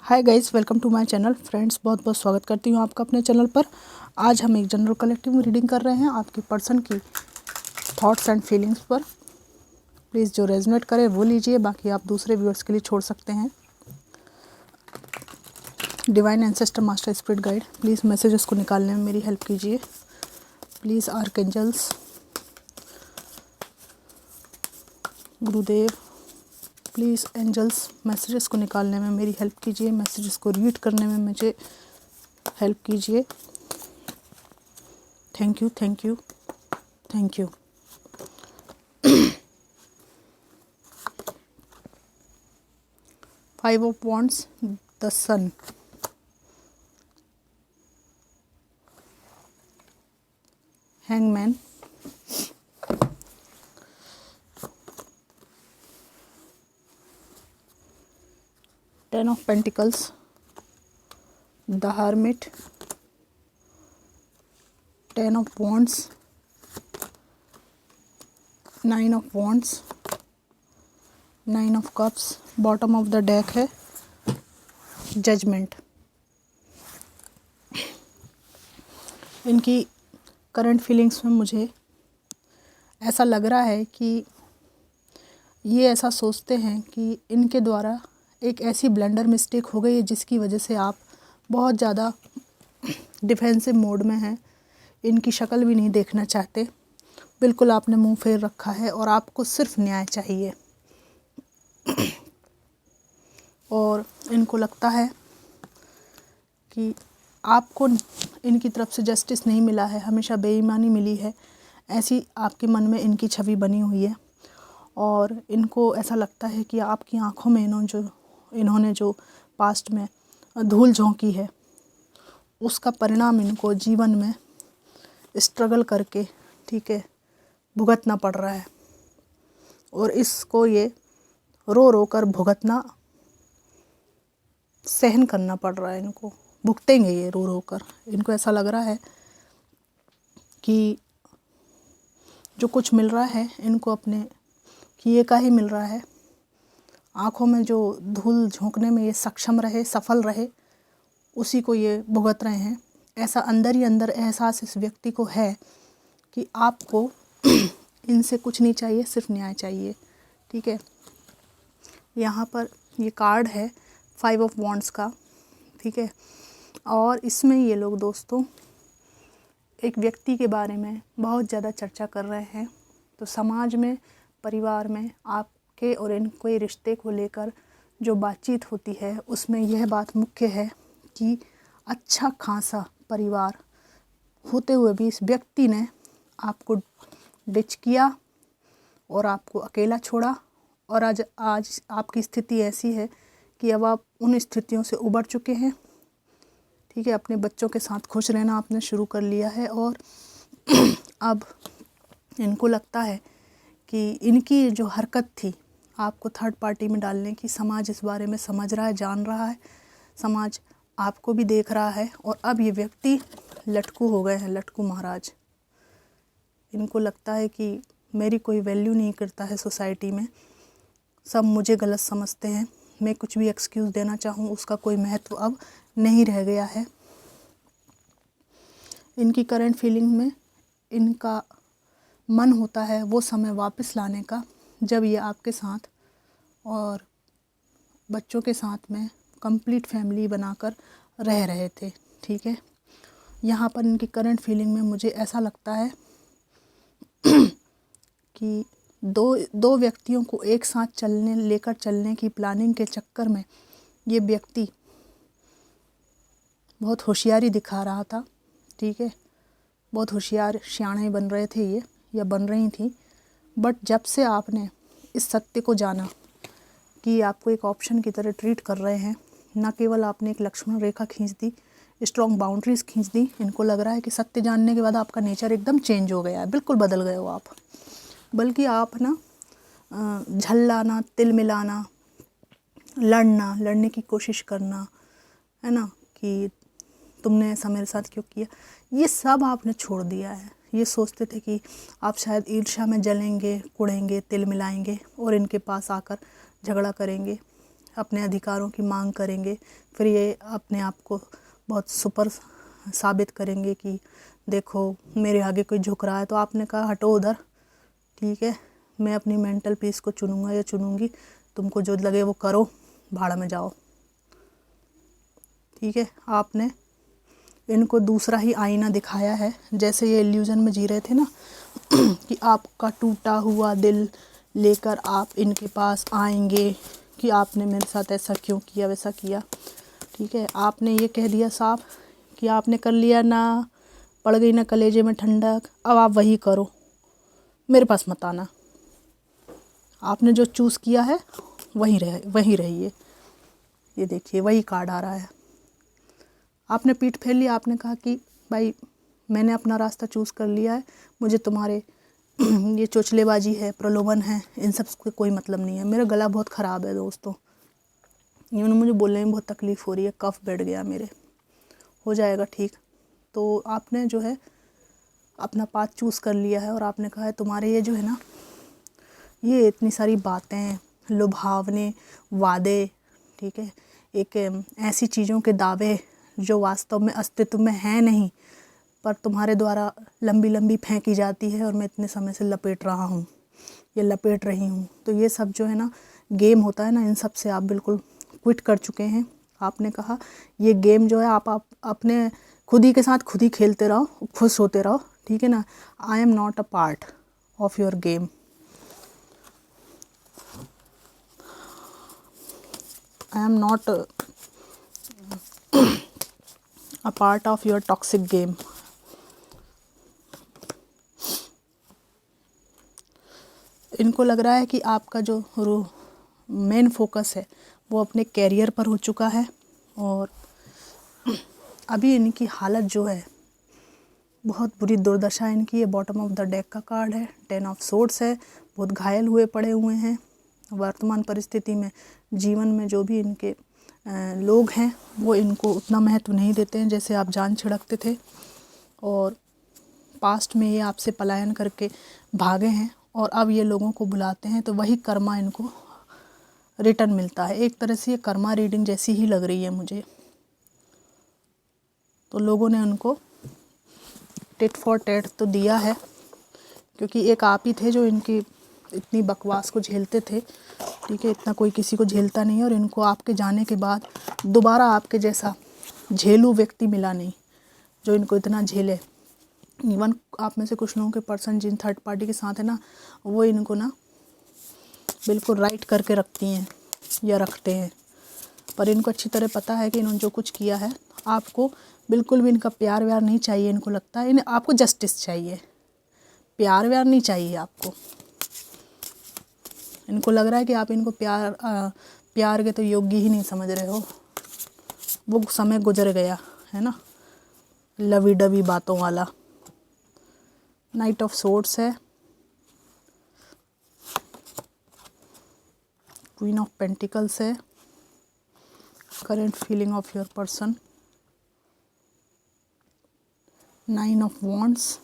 Hi guys, welcome to my channel. Friends, बहुत बहुत स्वागत करती हूँ आपका अपने चैनल पर। आज हम एक जनरल कलेक्टिव रीडिंग कर रहे हैं आपकी पर्सन की थॉट्स एंड फीलिंग्स पर। प्लीज़ जो रेजोनेट करे वो लीजिए, बाकी आप दूसरे व्यूअर्स के लिए छोड़ सकते हैं। Divine ancestor, master, spirit guide, please messages को निकालने में मेरी हेल्प कीजिए। Please archangels, Gurudev, please angels, messages को निकालने में मेरी हेल्प कीजिए। मैसेजेस को रीड करने में मुझे हेल्प कीजिए। Thank you, thank you, thank you. Five of wands, the sun, hangman, ten of pentacles, the hermit, ten of wands, nine of wands, nine of cups, bottom of the deck है judgement. इनकी current feelings में मुझे ऐसा लग रहा है कि ये ऐसा सोचते हैं कि इनके द्वारा एक ऐसी ब्लंडर मिस्टेक हो गई है जिसकी वजह से आप बहुत ज़्यादा डिफेंसिव मोड में हैं। इनकी शक्ल भी नहीं देखना चाहते, बिल्कुल आपने मुंह फेर रखा है और आपको सिर्फ न्याय चाहिए। और इनको लगता है कि आपको इनकी तरफ से जस्टिस नहीं मिला है, हमेशा बेईमानी मिली है, ऐसी आपके मन में इनकी छवि बनी हुई है। और इनको ऐसा लगता है कि आपकी आंखों में इन्होंने जो पास्ट में धूल झोंकी है उसका परिणाम इनको जीवन में स्ट्रगल करके, ठीक है, भुगतना पड़ रहा है। और इसको ये रो रो कर भुगतना, सहन करना पड़ रहा है इनको। भुगतेंगे ये रो रो कर। इनको ऐसा लग रहा है कि जो कुछ मिल रहा है इनको अपने किए का ही मिल रहा है। आँखों में जो धूल झोंकने में ये सक्षम रहे, सफल रहे, उसी को ये भुगत रहे हैं। ऐसा अंदर ही अंदर एहसास इस व्यक्ति को है कि आपको इनसे कुछ नहीं चाहिए, सिर्फ न्याय चाहिए, ठीक है। यहाँ पर ये कार्ड है फाइव ऑफ वॉन्ड्स का, ठीक है। और इसमें ये लोग दोस्तों एक व्यक्ति के बारे में बहुत ज़्यादा चर्चा कर रहे हैं। तो समाज में, परिवार में आपके और इनके रिश्ते को लेकर जो बातचीत होती है उसमें यह बात मुख्य है कि अच्छा खासा परिवार होते हुए भी इस व्यक्ति ने आपको डिच किया और आपको अकेला छोड़ा। और आज आपकी स्थिति ऐसी है कि अब आप उन स्थितियों से उबर चुके हैं, ठीक है। अपने बच्चों के साथ खुश रहना आपने शुरू कर लिया है। और अब इनको लगता है कि इनकी जो हरकत थी आपको थर्ड पार्टी में डालने की, समाज इस बारे में समझ रहा है, जान रहा है, समाज आपको भी देख रहा है। और अब ये व्यक्ति लटकू हो गए हैं, लटकू महाराज। इनको लगता है कि मेरी कोई वैल्यू नहीं करता है सोसाइटी में, सब मुझे गलत समझते हैं, मैं कुछ भी एक्सक्यूज़ देना चाहूँ उसका कोई महत्व अब नहीं रह गया है। इनकी करंट फीलिंग में इनका मन होता है वो समय वापस लाने का जब ये आपके साथ और बच्चों के साथ में कंप्लीट फैमिली बनाकर रह रहे थे, ठीक है। यहाँ पर इनकी करंट फीलिंग में मुझे ऐसा लगता है कि दो व्यक्तियों को एक साथ लेकर चलने की प्लानिंग के चक्कर में ये व्यक्ति बहुत होशियारी दिखा रहा था, ठीक है। बहुत होशियार सियाने बन रहे थे ये, या बन रही थी। बट जब से आपने इस सत्य को जाना कि आपको एक ऑप्शन की तरह ट्रीट कर रहे हैं, न केवल आपने एक लक्ष्मण रेखा खींच दी, स्ट्रॉन्ग बाउंड्रीज खींच दी, इनको लग रहा है कि सत्य जानने के बाद आपका नेचर एकदम चेंज हो गया है, बिल्कुल बदल गए हो आप। बल्कि आप ना झल्लाना, तिल मिलाना, लड़ने की कोशिश करना, है ना, कि तुमने ऐसा मेरे साथ क्यों किया, ये सब आपने छोड़ दिया है। ये सोचते थे कि आप शायद ईर्ष्या में जलेंगे, कुड़ेंगे, तिल मिलाएंगे और इनके पास आकर झगड़ा करेंगे। अपने अधिकारों की मांग करेंगे, फिर ये अपने आप को बहुत सुपर साबित करेंगे कि देखो मेरे आगे कोई झुक रहा है। तो आपने कहा हटो उधर, ठीक है, मैं अपनी मेंटल पीस को चुनूँगा या चुनूँगी, तुमको जो लगे वो करो, भाड़ में जाओ। ठीक है, आपने इनको दूसरा ही आईना दिखाया है। जैसे ये इल्यूज़न में जी रहे थे ना कि आपका टूटा हुआ दिल लेकर आप इनके पास आएंगे कि आपने मेरे साथ ऐसा क्यों किया, वैसा किया। ठीक है, आपने ये कह दिया साफ कि आपने कर लिया ना, पड़ गई ना कलेजे में ठंडक, अब आप वही करो, मेरे पास मत आना। आपने जो चूज़ किया है वही रहिए। ये देखिए वही कार्ड आ रहा है। आपने पीठ फेर लिया, आपने कहा कि भाई मैंने अपना रास्ता चूज़ कर लिया है, मुझे तुम्हारे ये चोचलेबाजी है, प्रलोभन है, इन सब से कोई मतलब नहीं है। मेरा गला बहुत ख़राब है दोस्तों, इन्होंने मुझे बोलने में बहुत तकलीफ़ हो रही है, कफ बैठ गया मेरे, हो जाएगा ठीक। तो आपने जो है अपना पाथ चूज़ कर लिया है और आपने कहा है तुम्हारे ये जो है ना, ये इतनी सारी बातें, लुभावने, वादे, ठीक है, एक ऐसी चीज़ों के दावे जो वास्तव में अस्तित्व में है नहीं, पर तुम्हारे द्वारा लंबी लंबी फेंकी जाती है और मैं इतने समय से लपेट रहा हूँ या लपेट रही हूँ। तो ये सब जो है ना गेम होता है ना, इन सब से आप बिल्कुल क्विट कर चुके हैं। आपने कहा ये गेम जो है आप अपने खुद ही के साथ खुद ही खेलते रहो, खुश होते रहो, ठीक है ना। I am not a part of your game, I am not a part of your toxic game. इनको लग रहा है कि आपका जो मेन फोकस है वो अपने कैरियर पर हो चुका है और अभी इनकी हालत जो है बहुत बुरी दुर्दशा इनकी है। बॉटम ऑफ द डेक का कार्ड है, 10 ऑफ सोर्ड्स है, बहुत घायल हुए पड़े हुए हैं। वर्तमान परिस्थिति में जीवन में जो भी इनके लोग हैं वो इनको उतना महत्व नहीं देते हैं जैसे आप जान छिड़कते थे, और पास्ट में ये आपसे पलायन करके भागे हैं और अब ये लोगों को बुलाते हैं तो वही कर्मा इनको रिटर्न मिलता है। एक तरह से ये कर्मा रीडिंग जैसी ही लग रही है मुझे। तो लोगों ने उनको टिट फॉर टैट तो दिया है, क्योंकि एक आप ही थे जो इनकी इतनी बकवास को झेलते थे, ठीक है, इतना कोई किसी को झेलता नहीं है। और इनको आपके जाने के बाद दोबारा आपके जैसा झेलू व्यक्ति मिला नहीं जो इनको इतना झेले। इवन आप में से कुछ लोगों के पर्सन जिन थर्ड पार्टी के साथ है ना, वो इनको ना बिल्कुल राइट करके रखती हैं या रखते हैं, पर इनको अच्छी तरह पता है कि इन्होंने जो कुछ किया है, आपको बिल्कुल भी इनका प्यार व्यार नहीं चाहिए। इनको लगता है आपको जस्टिस चाहिए, प्यार व्यार नहीं चाहिए आपको। इनको लग रहा है कि आप इनको प्यार के तो योग्य ही नहीं समझ रहे हो, वो समय गुजर गया है ना लवी डवी बातों वाला। नाइट ऑफ सोर्ड्स है, क्वीन ऑफ पेंटिकल्स है, current feeling of your person, 9 of wands,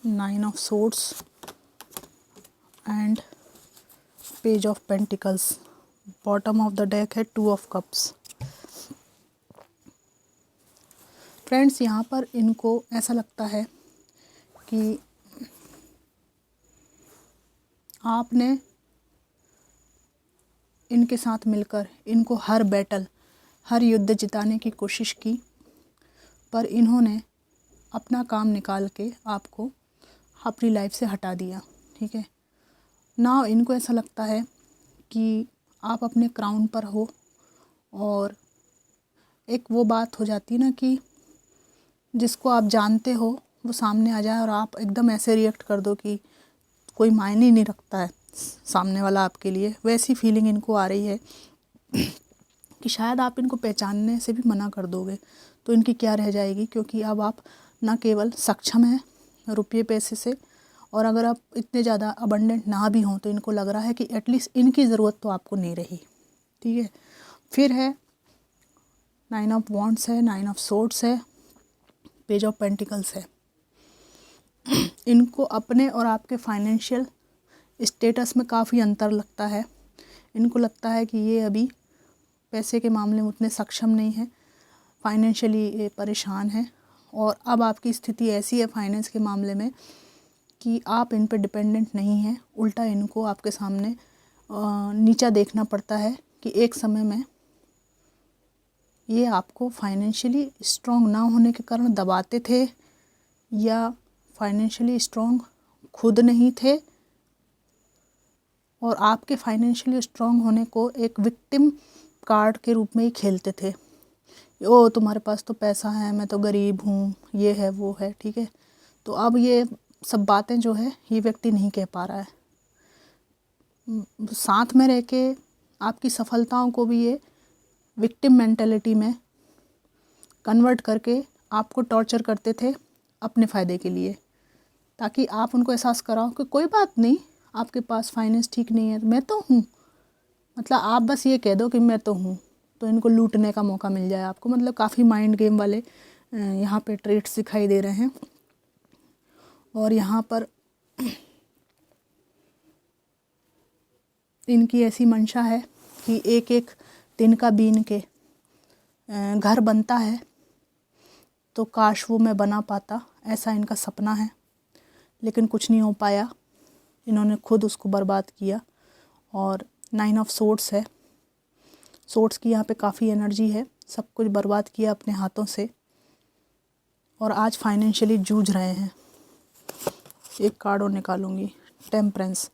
nine of swords and page of pentacles. Bottom of the deck है 2 ऑफ कप्स। फ्रेंड्स, यहाँ पर इनको ऐसा लगता है कि आपने इनके साथ मिलकर इनको हर बैटल, हर युद्ध जिताने की कोशिश की, पर इन्होंने अपना काम निकाल के आपको अपनी लाइफ से हटा दिया, ठीक है ना। इनको ऐसा लगता है कि आप अपने क्राउन पर हो और एक वो बात हो जाती है ना कि जिसको आप जानते हो वो सामने आ जाए और आप एकदम ऐसे रिएक्ट कर दो कि कोई मायने ही नहीं रखता है सामने वाला आपके लिए। वैसी फीलिंग इनको आ रही है कि शायद आप इनको पहचानने से भी मना कर दोगे तो इनकी क्या रह जाएगी, क्योंकि अब आप ना केवल सक्षम हैं रुपये पैसे से, और अगर आप इतने ज़्यादा अबंडेंट ना भी हों तो इनको लग रहा है कि एटलीस्ट इनकी ज़रूरत तो आपको नहीं रही, ठीक है। फिर है 9 ऑफ वॉन्ड्स है, 9 ऑफ सोर्ड्स है, पेज ऑफ पेंटिकल्स है। इनको अपने और आपके फाइनेंशियल स्टेटस में काफ़ी अंतर लगता है। इनको लगता है कि ये अभी पैसे के मामले में उतने सक्षम नहीं हैं, फाइनेंशियली ये परेशान हैं, और अब आपकी स्थिति ऐसी है फाइनेंस के मामले में कि आप इन पे डिपेंडेंट नहीं हैं। उल्टा इनको आपके सामने नीचा देखना पड़ता है कि एक समय में ये आपको फाइनेंशियली स्ट्रॉन्ग ना होने के कारण दबाते थे, या फाइनेंशियली स्ट्रॉन्ग खुद नहीं थे और आपके फाइनेंशियली स्ट्रॉन्ग होने को एक विक्टिम कार्ड के रूप में ही खेलते थे। ओ तुम्हारे पास तो पैसा है, मैं तो गरीब हूँ, ये है वो है, ठीक है। तो अब ये सब बातें जो है ये व्यक्ति नहीं कह पा रहा है। साथ में रह के आपकी सफलताओं को भी ये विक्टिम मेंटालिटी में कन्वर्ट करके आपको टॉर्चर करते थे अपने फ़ायदे के लिए, ताकि आप उनको एहसास कराओ कि कोई बात नहीं, आपके पास फाइनेंस ठीक नहीं है, मैं तो हूँ। मतलब आप बस ये कह दो कि मैं तो हूँ, तो इनको लूटने का मौका मिल जाए आपको। मतलब काफ़ी माइंड गेम वाले यहाँ पे ट्रेट्स दिखाई दे रहे हैं। और यहाँ पर इनकी ऐसी मंशा है कि एक एक दिन का बीन के घर बनता है, तो काश वो मैं बना पाता, ऐसा इनका सपना है। लेकिन कुछ नहीं हो पाया, इन्होंने खुद उसको बर्बाद किया। और 9 ऑफ सोर्ड्स है, सोर्ड्स की यहाँ पे काफ़ी एनर्जी है, सब कुछ बर्बाद किया अपने हाथों से, और आज फाइनेंशियली जूझ रहे हैं। एक कार्ड और निकालूंगी, टेम्परेंस।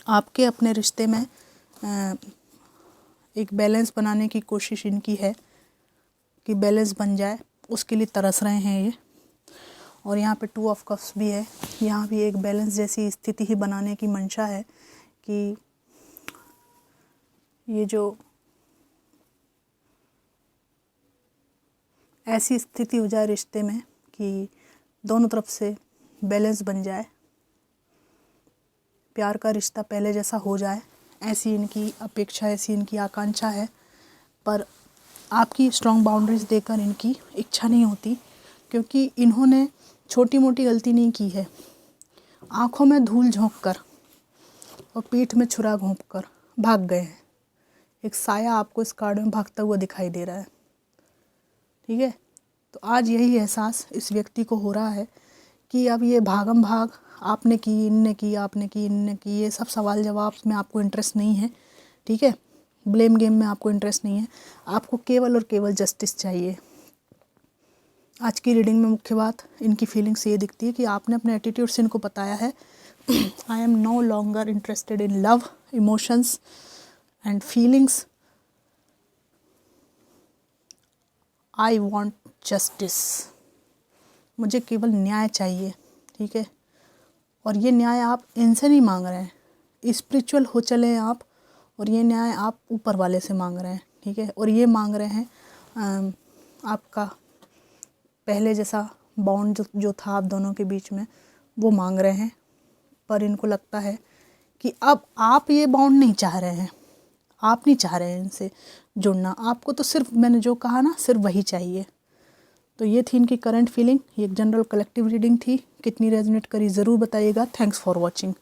आपके अपने रिश्ते में एक बैलेंस बनाने की कोशिश इनकी है कि बैलेंस बन जाए, उसके लिए तरस रहे हैं ये। और यहाँ पे 2 ऑफ कप्स भी है, यहाँ भी एक बैलेंस जैसी स्थिति ही बनाने की मंशा है कि ये जो ऐसी स्थिति हो जाए रिश्ते में कि दोनों तरफ से बैलेंस बन जाए, प्यार का रिश्ता पहले जैसा हो जाए, ऐसी इनकी अपेक्षा, ऐसी इनकी आकांक्षा है। पर आपकी स्ट्रॉन्ग बाउंड्रीज देकर इनकी इच्छा नहीं होती, क्योंकि इन्होंने छोटी मोटी गलती नहीं की है। आँखों में धूल झोंक कर और पीठ में छुरा घोंप कर भाग गए हैं। एक साया आपको इस कार्ड में भागता हुआ दिखाई दे रहा है, ठीक है। तो आज यही एहसास इस व्यक्ति को हो रहा है कि अब ये भागम भाग, आपने की, इनने की, आपने की, इनने की, ये सब सवाल जवाब में आपको इंटरेस्ट नहीं है, ठीक है। ब्लेम गेम में आपको इंटरेस्ट नहीं है, आपको केवल और केवल जस्टिस चाहिए। आज की रीडिंग में मुख्य बात इनकी फीलिंग्स ये दिखती है कि आपने अपने एटीट्यूड से इनको बताया है, I am no longer interested in love, emotions and feelings, I want justice. मुझे केवल न्याय चाहिए, ठीक है। और ये न्याय आप इनसे नहीं मांग रहे हैं, स्पिरिचुअल हो चले आप, और ये न्याय आप ऊपर वाले से मांग रहे हैं, ठीक है। और ये मांग रहे हैं आपका पहले जैसा बॉन्ड जो था आप दोनों के बीच में, वो मांग रहे हैं। पर इनको लगता है कि अब आप ये बॉन्ड नहीं चाह रहे हैं, आप नहीं चाह रहे हैं इनसे जुड़ना, आपको तो सिर्फ मैंने जो कहा ना, सिर्फ वही चाहिए। तो ये थी इनकी करंट फीलिंग। ये एक जनरल कलेक्टिव रीडिंग थी, कितनी रेजोनेट करी ज़रूर बताइएगा। Thanks for watching.